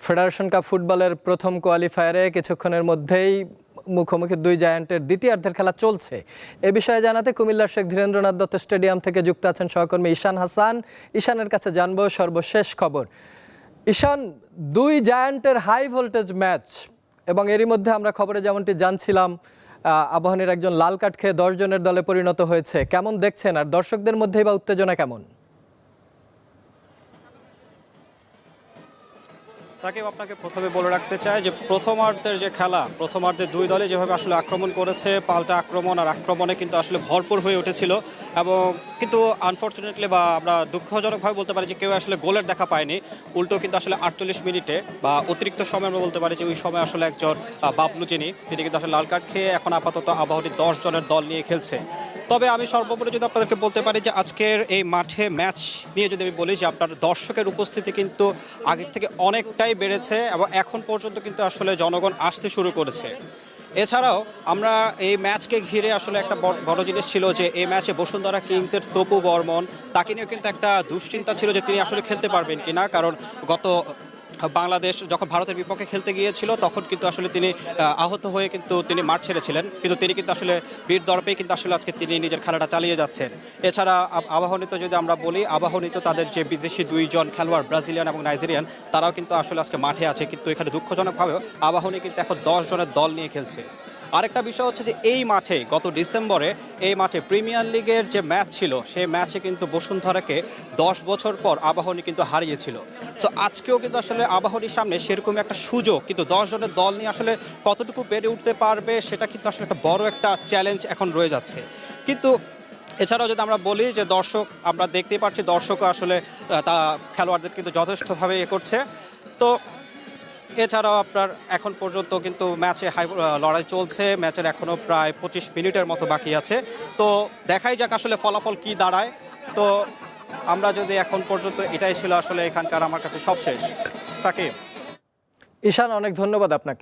Federation cup ফুটবলের প্রথম কোয়ালিফায়ারে কিছুক্ষণের মধ্যেই মুখোমুখি দুই জায়ান্টের দ্বিতীয়ার্ধের খেলা চলছে। এ বিষয়ে জানাতে কুমিল্লার শেখ ধীরেন্দ্রনাথ দত্ত স্টেডিয়াম থেকে যুক্ত আছেন সহকর্মী ঈশান হাসান। ঈশানের কাছে জানবো সর্বশেষ খবর। ঈশান, দুই জায়ান্টের হাই ভোল্টেজ ম্যাচ এবং এরই মধ্যে আমরা খবরে যেমনটি জানছিলাম আবাহনীর একজন লাল কার্ড খেয়ে 10 জনের দলে পরিণত হয়েছে। কেমন দেখছেন, আর দর্শকদের মধ্যেই বা উত্তেজনা কেমন? সাকিব, আপনাকে প্রথমে বলে রাখতে চাই যে প্রথমার্ধের যে খেলা, প্রথমার্ধে দুই দলে যেভাবে আসলে আক্রমণ করেছে, পাল্টা আক্রমণ আর আক্রমণে কিন্তু আসলে ভরপুর হয়ে উঠেছিল এবং কিন্তু আনফর্চুনেটলি বা আমরা দুঃখজনকভাবে বলতে পারি যে কেউ আসলে গোলের দেখা পায়নি। উল্টো কিন্তু আসলে 48 মিনিটে বা অতিরিক্ত সময় আমরা বলতে পারি যে ওই সময় আসলে একজন বাবলু যিনি তিনি কিন্তু আসলে লাল কার্ড খেয়ে এখন আপাতত আবাহনী 10 জনের দল নিয়ে খেলছে। তবে আমি সর্বোপরি যদি আপনাদেরকে বলতে পারি যে আজকের এই মাঠে ম্যাচ নিয়ে যদি আমি বলি যে আপনার দর্শকের উপস্থিতি কিন্তু আগের থেকে অনেকটাই বেড়েছে এবং এখন পর্যন্ত কিন্তু আসলে জনগণ আসতে শুরু করেছে। এছাড়াও আমরা এই ম্যাচকে ঘিরে আসলে একটা বড় জিনিস ছিল যে এই ম্যাচে বসুন্ধরা কিংসের তপু বর্মন, তাকে নিয়েও কিন্তু একটা দুশ্চিন্তা ছিল যে তিনি আসলে খেলতে পারবেন কিনা, কারণ গত বাংলাদেশ যখন ভারতের বিপক্ষে খেলতে গিয়েছিল তখন কিন্তু আসলে তিনি আহত হয়ে কিন্তু তিনি মাঠ ছেড়েছিলেন, কিন্তু তিনি কিন্তু আসলে বীর দর্পেই কিন্তু আসলে আজকে তিনি নিজের খেলাটা চালিয়ে যাচ্ছেন। এছাড়া আবাহনীতে যদি আমরা বলি, আবাহনীতে তাদের যে বিদেশি দুইজন খেলোয়াড় ব্রাজিলিয়ান এবং নাইজেরিয়ান, তারাও কিন্তু আসলে আজকে মাঠে আছে, কিন্তু এখানে দুঃখজনকভাবেও আবাহনী কিন্তু এখন 10 জনের দল নিয়ে খেলছে। আরেকটা বিষয় হচ্ছে যে এই মাঠে গত ডিসেম্বরে এই মাঠে প্রিমিয়ার লিগের যে ম্যাচ ছিল সেই ম্যাচে কিন্তু বসুন্ধরাকে 10 বছর পর আবাহনী কিন্তু হারিয়েছিল। সো আজকেও কিন্তু আসলে আবাহনীর সামনে সেরকম একটা সুযোগ, কিন্তু 10 জনের দল নিয়ে আসলে কতটুকু পেরে উঠতে পারবে সেটা কিন্তু আসলে একটা বড় একটা চ্যালেঞ্জ এখন রয়ে যাচ্ছে। কিন্তু এছাড়াও যদি আমরা বলি যে দর্শক, আমরা দেখতেই পাচ্ছি দর্শকও আসলে তা খেলোয়াড়দের কিন্তু যথেষ্টভাবে করছে। তো এছাড়াও আপনার এখন পর্যন্ত কিন্তু ম্যাচে লড়াই চলছে, ম্যাচের এখনো প্রায় 25 মিনিটের মতো বাকি আছে। তো দেখাই যাক আসলে ফলাফল কি দাঁড়ায়। তো আমরা যদি এখন পর্যন্ত এটাই ছিল আসলে এখানকার আমার কাছে সবশেষ। সাকিব। ঈশান, অনেক ধন্যবাদ আপনাকে।